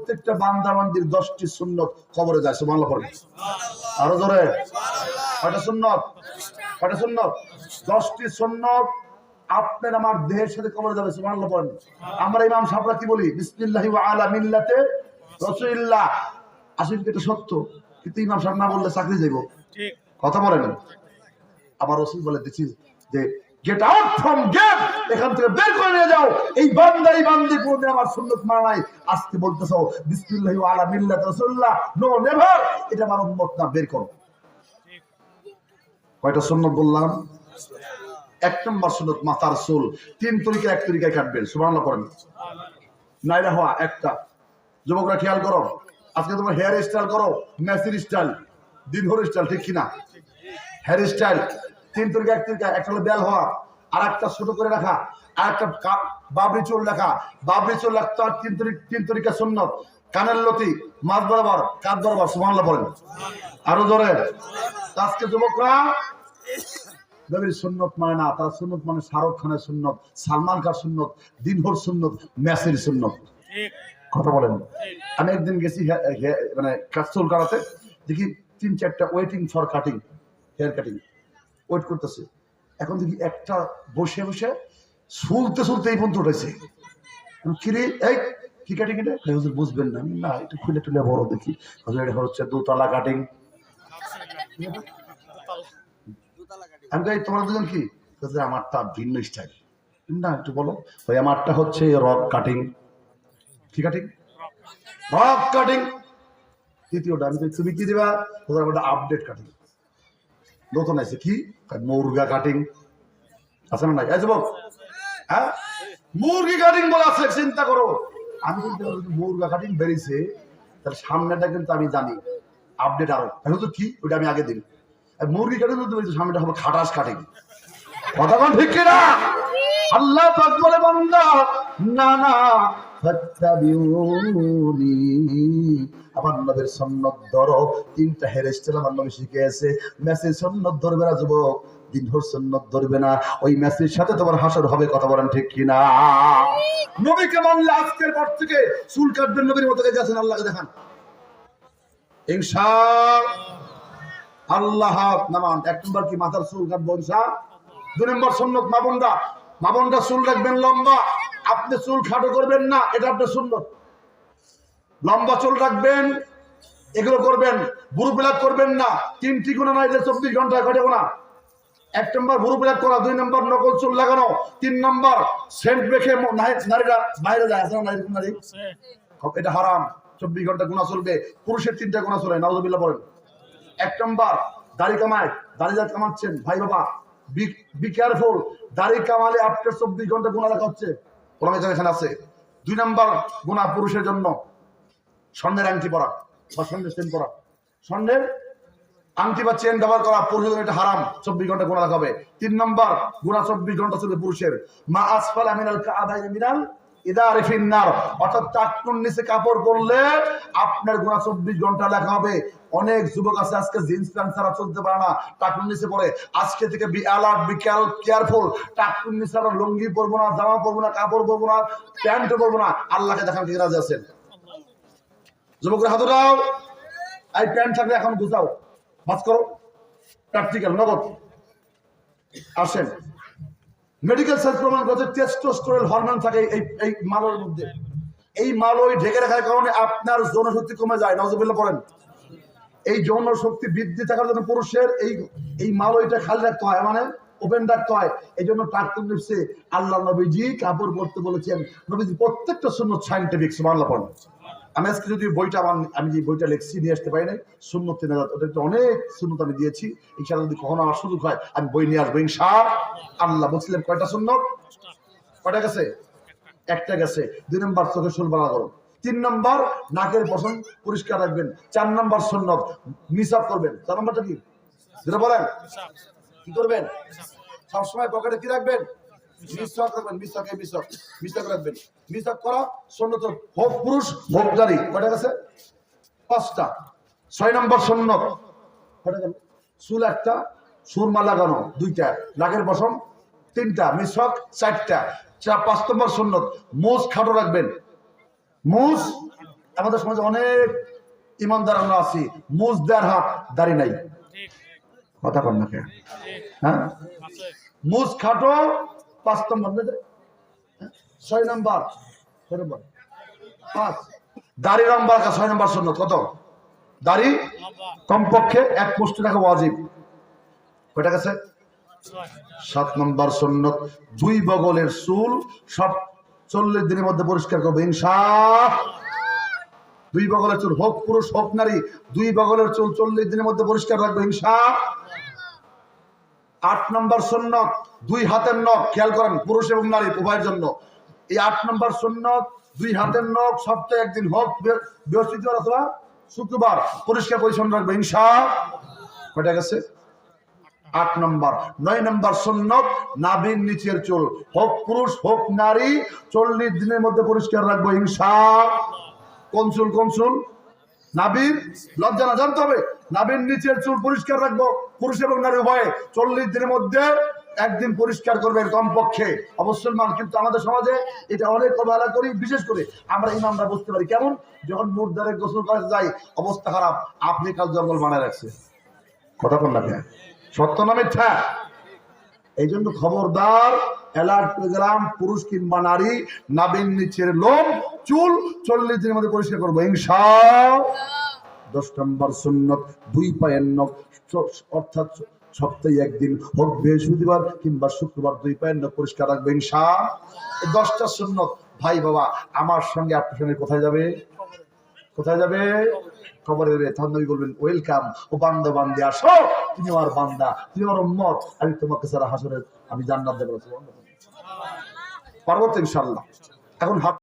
প্রত্যেকটা বান্দা বান্দির 10টি সুন্নত কবরে যায়। সুবহানাল্লাহ পড়েন আরো জোরে। কয়টা সুন্নত? কয়টা সুন্নত? 10টি সুন্নত আপনার আমার দেহের সাথে কবরে যাবে। সুবহানাল্লাহ পড়েন। আমরা ইমাম সাহেবরা কি বলি? বিসমিল্লাহি ওয়া আলা মিল্লাতে রাসূলিল্লাহ। আসলে এটা সত্য, কিন্তু ইমাম সাহেব না বললে চাকরি যাইব। ঠিক কথা বলেন। আবার রাসূল বলে দিচ্ছি যে গেট আউট ফ্রম গেট, এখান থেকে বের করে নিয়ে যাও এই বান্দাই বান্দি কোনে আমার সুন্নাত মানে নাই। আজকে বলতেছো বিসমিল্লাহি ওয়া আলা মিল্লাতি রাসূলুল্লাহ, নো নেভার, এটা আমার উম্মত না, বের করো। কয়টা সুন্নাত বললাম? 1 নম্বর সুন্নাত মাথার চুল 3 তরিকা 1 তরিকায় কাটবেন। সুবহানাল্লাহ পড়েন। নাইরা হওয়া একটা। যুবকরা খেয়াল করো, আজকে তোমরা হেয়ার স্টাইল করো, মেসির স্টাইল, দিনভর স্টাইল, ঠিক কিনা? হেয়ার স্টাইল 3 তরিকা 1 তরিকা। একটা হলো বেল হওয়া, আর একটা ছোট করে রাখা, আর একটা বাবরি চুল রাখা। বাবরি চুল রাখতে 3 তরিকা সুন্নত। কানের লতি মাঝ বরাবর, কাঁধ বরাবর। সুবহানাল্লাহ পড়েন আরো জোরে। আজকে যুবকরা নবীর সুন্নত মানে না, তারা সুন্নত মানে শাহরুখ খানের সুন্নত, সালমান খান সুন্নত, দিনভর সুন্নত, মেসির সুন্নত। কথা বলেন। আমি একদিন গেছি মানে চুল কাটাতে, দেখি 3-4টা waiting for cutting, hair cutting, wait করতেছে। এখন দেখি একটা বসে বসে চুলতে চুলতে এই পর্যন্ত উঠেছে। কিরে এই কি কাটিং এটা? হুজুর বুঝবেন না। না একটু খুলে টুলে বড় দেখি। হুজুর এটা হচ্ছে 2তলা কাটিং। আমি কই তোমরা দুজন কি? আমারটা ভিন্ন স্টাইল। না একটু বলো। ভাই আমারটা হচ্ছে রক কাটিং। কি কাটিং? Rock cutting. তৃতীয়টা আমি তুমি কি দিবা? ওটা আপডেট কাটিং, নতুন আছে। কি? মুরগা কাটিং আছে না? নাই আছে বল। হ্যাঁ মুরগি কাটিং বলা আছে, চিন্তা করো। আমি কিন্তু মুরগা কাটিং বেরিয়েছে, তার সামনেটা কিন্তু আমি জানি আপডেট আরো। এখন তো কি ওটা আমি আগে দিই। মুরগি কাটিং তো সামনেটা হবে খাটাস কাটিং। কথা কোন ঠিক কিনা? আল্লাহ পাক বলে বান্দা না না ফাত্তাবিউনি, আমার নবীর সুন্নাত ধরো। 3টা হেয়ার স্টাইল আমার নবী শিখিয়েছে। মেসির সুন্নাত ধরবে না যুবক, দিনভর সুন্নাত ধরবে না, ওই মেসির সাথে তোমার হাসর হবে। কথা বলেন ঠিক কিনা? নবীকে মানলে আজকের পর থেকে চুল কাটবেন নবীর মতো গেছেন। আল্লাহকে দেখান ইনশাআল্লাহ। নামান 1 নম্বর কি? মাথার চুল কাটবো ইনশাআল্লাহ। 2 নম্বর সুন্নাত মা-বোনরা চুল রাখবেন লম্বা। আপনি চুল খাটো করবেন না, এটা আপনার সুন্নাত। লম্বা চুল রাখবেন, এগুলো করবেন। বুড়ো প্লাক করবেন না। 3টি গুণা নাই যে 24 ঘন্টায় ঘটে না। 1 নম্বর বুড়ো প্লাক করা, 2 নম্বর নকল চুল লাগানো, 3 নম্বর সেন্ট রেখে নারীরা বাইরে যায়। আছে না নারী? এটা হারাম। 24 ঘন্টা গুণা চলবে। পুরুষের 3টা গুণা চলে। নাউযুবিল্লাহ বলেন। 1 নম্বর দাড়ি কামায়, দাড়ি যা কামাচ্ছেন ভাই বাবা বি কেয়ারফুল। দাড়ি কামালে আপনার 24 ঘন্টা গুনাহ লেখা হচ্ছে, কোরআনে এখানে আছে। 2 নম্বর গুনাহ পুরুষের জন্য স্বর্ণের আংটি পরা বা স্বর্ণের চেন পরা। স্বর্ণের আংটি বা চেন ব্যবহার করা পুরুষের জন্য এটা হারাম, 24 ঘন্টা গুনাহ লেখা হবে। 3 নম্বর গুনাহ 24 ঘন্টা চলবে পুরুষের। মা আসফালা মিনাল কাআবাইনি মিনাল ইদারি ফিন্নার, অর্থাৎ টাকনুর নিচে কাপড় পরলে আপনার গুনাহ 24 ঘন্টা লেখা হবে। অনেক যুবক আছে আজকে জিন্স প্যান্ট ছাড়া চলতে পারে না, টাকনুর নিচে পরে। আজকে থেকে বি অ্যালার্ট, বি কেয়ারফুল। টাকনুর নিচে আমরা লুঙ্গি পরবো না, জামা পরবো না, কাপড় পরবো না, প্যান্টও পরবো না। আল্লাহকে দেখান কি রাজি আছেন? যুবকরা হাত উঠাও। এই প্যান্ট থাকলে এখন গুছাও, বাস করো। প্র্যাকটিক্যাল নগদ। আসেন, মেডিকেল সায়েন্স প্রমাণ করছে টেস্টোস্টেরন হরমোন থাকে এই মালের মধ্যে। এই মাল ওই ঢেকে রাখার কারণে আপনার যৌন শক্তি কমে যায়। নাউযুবিল্লাহ পড়েন। এই যৌন শক্তি বৃদ্ধি থাকার জন্য পুরুষের এই মাল ওইটা খালি রাখতে হয়, মানে ওপেন রাখতে হয়। এই জন্য টাকতুন নিচ্ছে। আল্লাহ নবীজি কাপড় পরতে বলেছেন। নবীজি প্রত্যেকটা সুন্নাত সায়েন্টিফিক। সুবহানাল্লাহ পড়েন। আমি আজকে যদি বইটা আমি যে বইটা লিখছি নিয়ে আসতে পারি নাই, সুন্নতে নাজাত, ওটা অনেক সুন্নত আমি দিয়েছি। ইনশাআল্লাহ যদি কখনো আমার সুযোগ হয় আমি বই নিয়ে আসবো ইনশাআল্লাহ। বলছিলাম কয়টা সুন্নত? কয়টা গেছে? একটা গেছে। 2 নম্বর চোখের চুল বাড়া করো। 3 নম্বর নাকের পশম পরিষ্কার রাখবেন। 4 নম্বর সুন্নত মিসওয়াক করবেন। 4 নম্বরটা কি? যেটা বলেন কি করবেন? সবসময় পকেটে কি রাখবেন? মিসওয়াক রাখবেন। মিসওয়াক রাখবেন। মিসওয়াক করা সুন্নত, হোক পুরুষ হোক নারী। কয়টা গেছে? 5টা। 6 নম্বর সুন্নত কয়টা গেল? চুল 1টা, সুরমা লাগানো 2টা, নাকের পশম 3টা, মিসওয়াক 4টা। 5 নম্বর সুন্নত মুছ খাটো রাখবেন। মুছ আমাদের সমাজে অনেক ইমানদার আমরা আছি, মুজ দেড় হাত, দাড়ি নাই। কথা কন না কেন? হ্যাঁ, মুজ খাটো 5 নম্বর, 6 নম্বর 5, দাড়ি লম্বা 6 নম্বর সুন্নত। কত? দাড়ি কমপক্ষে 1 মুষ্টি রাখা ওয়াজিব। কয়টা গেছে? 7 নম্বর সুন্নত, 2 বগলের চুল সব 40 দিনের মধ্যে পরিষ্কার করবে ইনশাআল্লাহ। 2 বগলের চুল, হোক পুরুষ হোক নারী, 2 বগলের চুল 40 দিনের মধ্যে পরিষ্কার রাখবে ইনশাআল্লাহ। 8 নম্বর সুন্নত, 2 হাতের নখ, খেয়াল করেন পুরুষ এবং নারী উভয়ের জন্য। এই 8 নম্বর সুন্নত, 2 হাতের নখ সপ্তাহে একদিন হোক বৃহস্পতিবার অথবা শুক্রবার পরিষ্কার পরিচ্ছন্ন রাখবে ইনশাআল্লাহ। কয়টা গেছে? 8 নম্বর। 9 নম্বর সুন্নত, নাভির নিচের চুল হোক পুরুষ হোক নারী 40 দিনের মধ্যে পরিষ্কার রাখবো ইনশাআল্লাহ। কোন চুল? কোন চুল? নাভির, লজ্জা না জানতে হবে, নাভির নিচের চুল পরিষ্কার রাখবো পুরুষ এবং নারী উভয়ে 40 দিনের মধ্যে একদিন পরিষ্কার করবেন কমপক্ষে অবশ্যই মান। কিন্তু আমাদের সমাজে এটা অনেক অবহেলা করি, বিশেষ করে আমরা ইমামরা বুঝতে পারি কেমন, যখন মুর্দারে গোসল করতে যাই অবস্থা খারাপ, আপনি কাল জঙ্গল বানায় রাখছে। কথা বল না কেন? সত্য না মিথ্যা? এই জন্য খবরদার, অ্যালার্ট প্রোগ্রাম, পুরুষ কিংবা নারী নাভির নিচের লোম চুল 40 দিনের মধ্যে পরিষ্কার করবো ইনশাআল্লাহ। 10 নম্বর সুন্নত, 2 পায়ের নখ অর্থাৎ সপ্তাহে একদিন হোক বৃহস্পতিবার কিংবা শুক্রবার 2 পায়ের নখ পরিষ্কার রাখবে ইনশাআল্লাহ। এই 10টা সুন্নত ভাই বাবা আমার সঙ্গে আপনার সঙ্গে কোথায় যাবে? কোথায় যাবে? খবরে যাবে। তখন নবী বলবেন ওয়েলকাম, ও বান্দা বান্দি আসো, তুমি আমার বান্দা, তুমি আমার উম্মত, আমি তোমাকে সারা হাসরে আমি জান্নাত দেব। পারবো তো ইনশাআল্লাহ। এখন